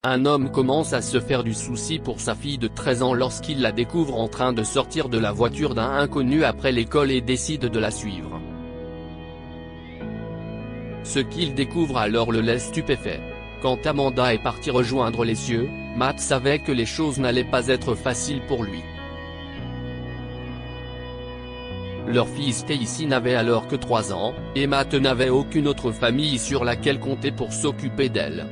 un homme commence à se faire du souci pour sa fille de 13 ans lorsqu'il la découvre en train de sortir de la voiture d'un inconnu après l'école et décide de la suivre. Ce qu'il découvre alors le laisse stupéfait. Quand Amanda est partie rejoindre les cieux, Matt savait que les choses n'allaient pas être faciles pour lui. Leur fille Stacy n'avait alors que 3 ans, et Matt n'avait aucune autre famille sur laquelle compter pour s'occuper d'elle.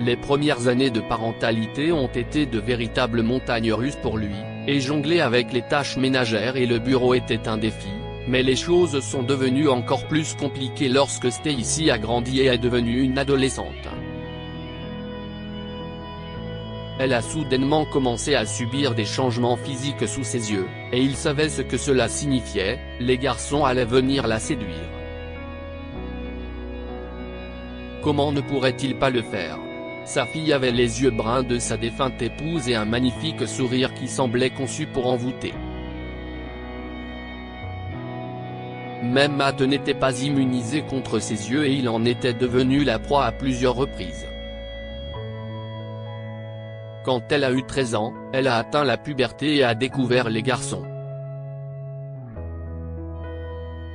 Les premières années de parentalité ont été de véritables montagnes russes pour lui, et jongler avec les tâches ménagères et le bureau était un défi, mais les choses sont devenues encore plus compliquées lorsque Stacy a grandi et est devenue une adolescente. Elle a soudainement commencé à subir des changements physiques sous ses yeux, et il savait ce que cela signifiait, les garçons allaient venir la séduire. Comment ne pourrait-il pas le faire? Sa fille avait les yeux bruns de sa défunte épouse et un magnifique sourire qui semblait conçu pour envoûter. Même Matt n'était pas immunisé contre ses yeux et il en était devenu la proie à plusieurs reprises. Quand elle a eu 13 ans, elle a atteint la puberté et a découvert les garçons.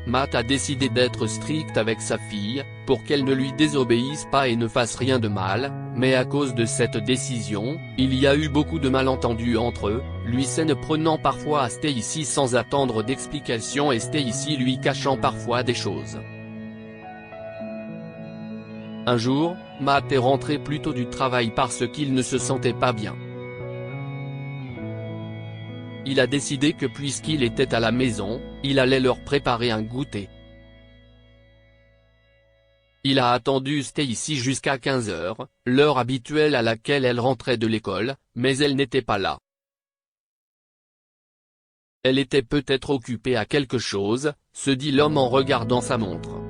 Matt a décidé d'être strict avec sa fille, pour qu'elle ne lui désobéisse pas et ne fasse rien de mal, mais à cause de cette décision, il y a eu beaucoup de malentendus entre eux, lui s'en prenant parfois à Stacy sans attendre d'explication et Stacy lui cachant parfois des choses. Un jour, Matt est rentré plus tôt du travail parce qu'il ne se sentait pas bien. Il a décidé que puisqu'il était à la maison, il allait leur préparer un goûter. Il a attendu Stacy jusqu'à 15 h, l'heure habituelle à laquelle elle rentrait de l'école, mais elle n'était pas là. Elle était peut-être occupée à quelque chose, se dit l'homme en regardant sa montre.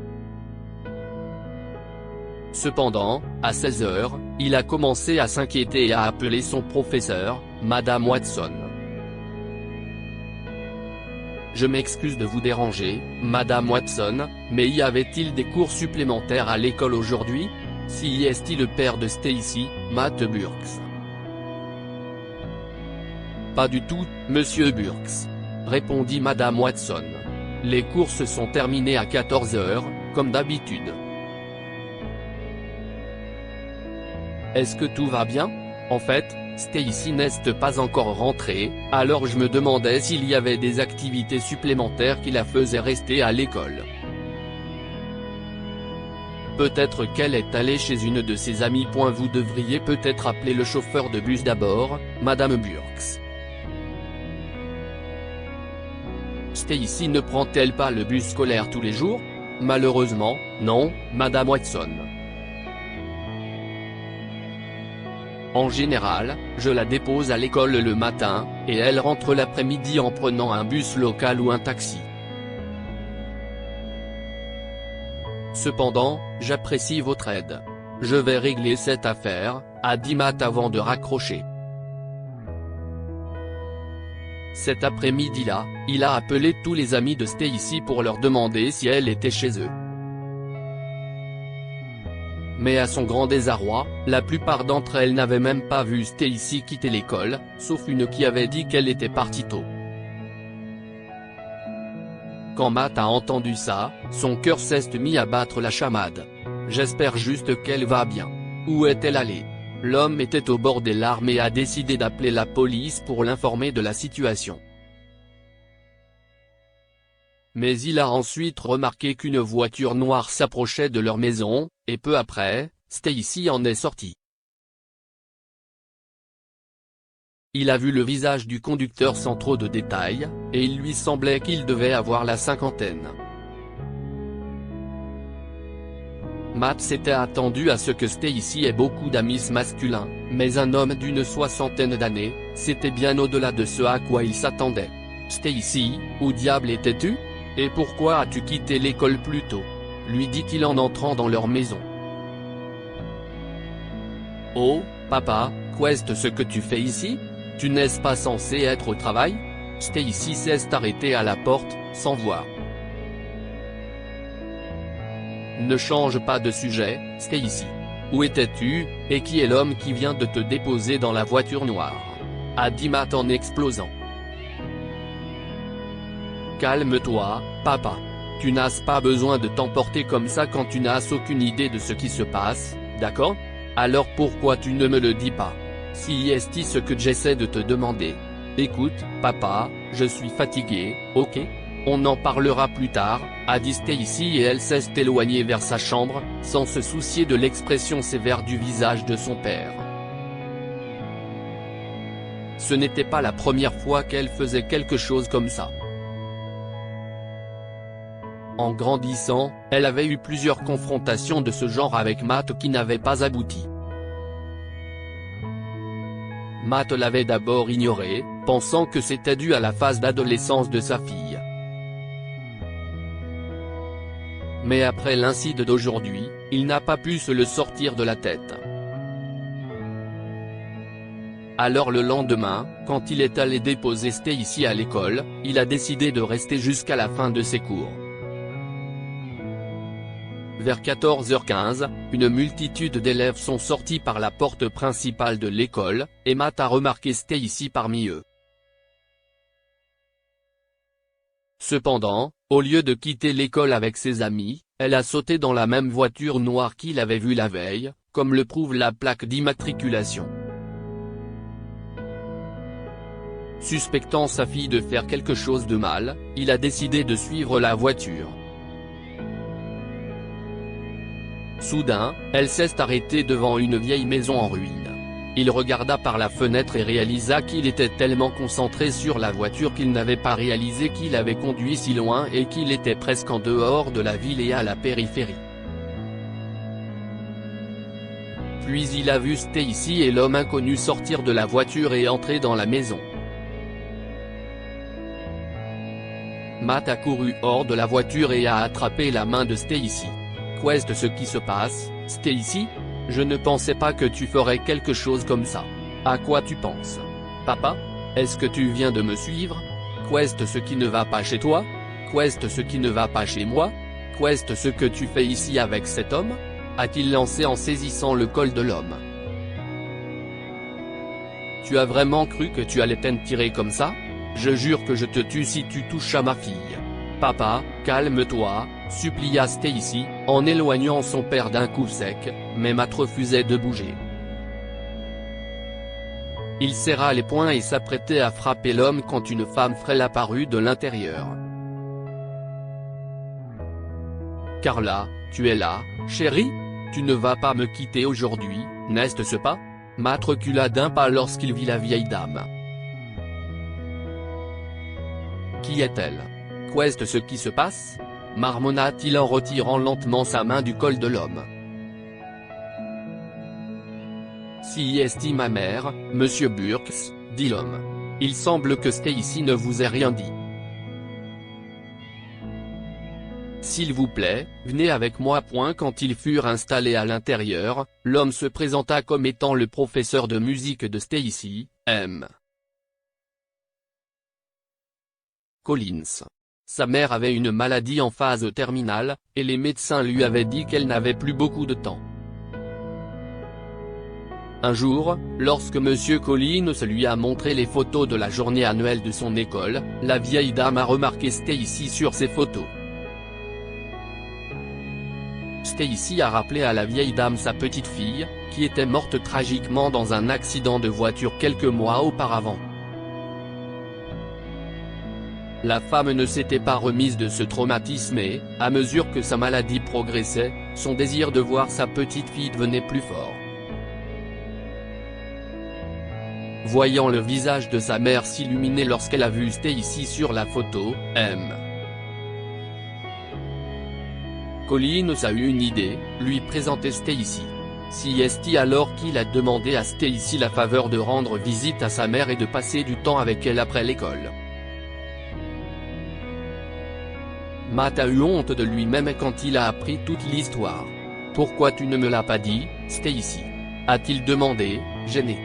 Cependant, à 16 h, il a commencé à s'inquiéter et a appelé son professeur, Madame Watson. « Je m'excuse de vous déranger, Madame Watson, mais y avait-il des cours supplémentaires à l'école aujourd'hui? Si est-il le père de Stacy, Matt Burks ?» « Pas du tout, Monsieur Burks. » répondit Madame Watson. « Les cours se sont terminés à 14 h, comme d'habitude. » Est-ce que tout va bien? En fait, Stacy n'est pas encore rentrée, alors je me demandais s'il y avait des activités supplémentaires qui la faisaient rester à l'école. Peut-être qu'elle est allée chez une de ses amies. Vous devriez peut-être appeler le chauffeur de bus d'abord, Madame Burks. Stacy ne prend-elle pas le bus scolaire tous les jours? Malheureusement, non, Madame Watson. En général, je la dépose à l'école le matin, et elle rentre l'après-midi en prenant un bus local ou un taxi. Cependant, j'apprécie votre aide. Je vais régler cette affaire, a dit Matt avant de raccrocher. Cet après-midi-là, il a appelé tous les amis de Stacy pour leur demander si elle était chez eux. Mais à son grand désarroi, la plupart d'entre elles n'avaient même pas vu Stacy quitter l'école, sauf une qui avait dit qu'elle était partie tôt. Quand Matt a entendu ça, son cœur s'est mis à battre la chamade. J'espère juste qu'elle va bien. Où est-elle allée? L'homme était au bord des larmes et a décidé d'appeler la police pour l'informer de la situation. Mais il a ensuite remarqué qu'une voiture noire s'approchait de leur maison, et peu après, Stacy en est sortie. Il a vu le visage du conducteur sans trop de détails, et il lui semblait qu'il devait avoir la cinquantaine. Matt s'était attendu à ce que Stacy ait beaucoup d'amis masculins, mais un homme d'une soixantaine d'années, c'était bien au-delà de ce à quoi il s'attendait. « Stacy, où diable étais-tu? Et pourquoi as-tu quitté l'école plus tôt ?» lui dit-il en entrant dans leur maison. « Oh, papa, qu'est-ce que tu fais ici? Tu n'es pas censé être au travail ?» Stacy s'est arrêté à la porte, sans voir. « Ne change pas de sujet, Stacy. Où étais-tu, et qui est l'homme qui vient de te déposer dans la voiture noire ? A dit Matt en explosant. Calme-toi, papa. Tu n'as pas besoin de t'emporter comme ça quand tu n'as aucune idée de ce qui se passe, d'accord ? Alors pourquoi tu ne me le dis pas ? Si est ce que j'essaie de te demander. Écoute, papa, je suis fatigué, ok ? On en parlera plus tard, a dit Stacy et elle s'est éloignée vers sa chambre, sans se soucier de l'expression sévère du visage de son père. Ce n'était pas la première fois qu'elle faisait quelque chose comme ça. En grandissant, elle avait eu plusieurs confrontations de ce genre avec Matt qui n'avaient pas abouti. Matt l'avait d'abord ignoré, pensant que c'était dû à la phase d'adolescence de sa fille. Mais après l'incident d'aujourd'hui, il n'a pas pu se le sortir de la tête. Alors le lendemain, quand il est allé déposer Stacy à l'école, il a décidé de rester jusqu'à la fin de ses cours. Vers 14h15, une multitude d'élèves sont sortis par la porte principale de l'école, et Matt a remarqué Stacy parmi eux. Cependant, au lieu de quitter l'école avec ses amis, elle a sauté dans la même voiture noire qu'il avait vue la veille, comme le prouve la plaque d'immatriculation. Suspectant sa fille de faire quelque chose de mal, il a décidé de suivre la voiture. Soudain, elle s'est arrêtée devant une vieille maison en ruine. Il regarda par la fenêtre et réalisa qu'il était tellement concentré sur la voiture qu'il n'avait pas réalisé qu'il avait conduit si loin et qu'il était presque en dehors de la ville et à la périphérie. Puis il a vu Stacy et l'homme inconnu sortir de la voiture et entrer dans la maison. Matt a couru hors de la voiture et a attrapé la main de Stacy. Qu'est-ce ce qui se passe, Stacy ? Je ne pensais pas que tu ferais quelque chose comme ça. À quoi tu penses ? Papa ? Est-ce que tu viens de me suivre ? Qu'est-ce ce qui ne va pas chez toi ? Qu'est-ce ce qui ne va pas chez moi ? Qu'est-ce ce que tu fais ici avec cet homme ? A-t-il lancé en saisissant le col de l'homme. Tu as vraiment cru que tu allais t'en tirer comme ça ? Je jure que je te tue si tu touches à ma fille. Papa, calme-toi, supplia Stacy, en éloignant son père d'un coup sec, mais Matt refusait de bouger. Il serra les poings et s'apprêtait à frapper l'homme quand une femme frêle apparut de l'intérieur. Carla, tu es là, chérie ? Tu ne vas pas me quitter aujourd'hui, n'est-ce pas ? Matt recula d'un pas lorsqu'il vit la vieille dame. Qui est-elle ? Qu'est-ce ce qui se passe ? Marmonna-t-il en retirant lentement sa main du col de l'homme. Si est ma mère, monsieur Burks, dit l'homme. Il semble que Stacy ne vous ait rien dit. S'il vous plaît, venez avec moi. Quand ils furent installés à l'intérieur, l'homme se présenta comme étant le professeur de musique de Stacy, M. Collins. Sa mère avait une maladie en phase terminale, et les médecins lui avaient dit qu'elle n'avait plus beaucoup de temps. Un jour, lorsque M. Collins lui a montré les photos de la journée annuelle de son école, la vieille dame a remarqué Stacy sur ces photos. Stacy a rappelé à la vieille dame sa petite fille, qui était morte tragiquement dans un accident de voiture quelques mois auparavant. La femme ne s'était pas remise de ce traumatisme et, à mesure que sa maladie progressait, son désir de voir sa petite fille devenait plus fort. Voyant le visage de sa mère s'illuminer lorsqu'elle a vu Stacy sur la photo, M. Collins a eu une idée, lui présenter Stacy. Si est alors qu'il a demandé à Stacy la faveur de rendre visite à sa mère et de passer du temps avec elle après l'école. Matt a eu honte de lui-même quand il a appris toute l'histoire. « Pourquoi tu ne me l'as pas dit, Stacy ?» a-t-il demandé, gêné.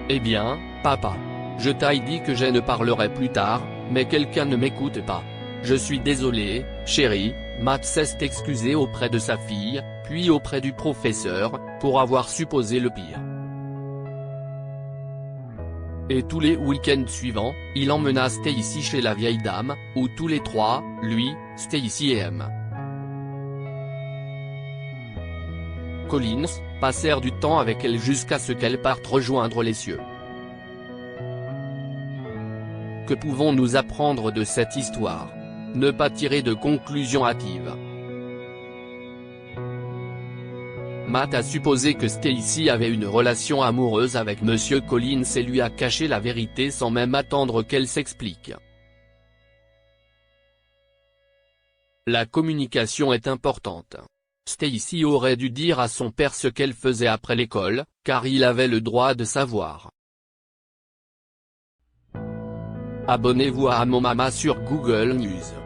« Eh bien, papa. Je t'ai dit que je ne parlerai plus tard, mais quelqu'un ne m'écoute pas. Je suis désolé, chérie, Matt s'est excusé auprès de sa fille, puis auprès du professeur, pour avoir supposé le pire. Et tous les week-ends suivants, il emmena Stacy chez la vieille dame, où tous les trois, lui, Stacy et M. Collins, passèrent du temps avec elle jusqu'à ce qu'elle parte rejoindre les cieux. Que pouvons-nous apprendre de cette histoire? Ne pas tirer de conclusions hâtives. Matt a supposé que Stacy avait une relation amoureuse avec Monsieur Collins et lui a caché la vérité sans même attendre qu'elle s'explique. La communication est importante. Stacy aurait dû dire à son père ce qu'elle faisait après l'école, car il avait le droit de savoir. Abonnez-vous à Mon Mama sur Google News.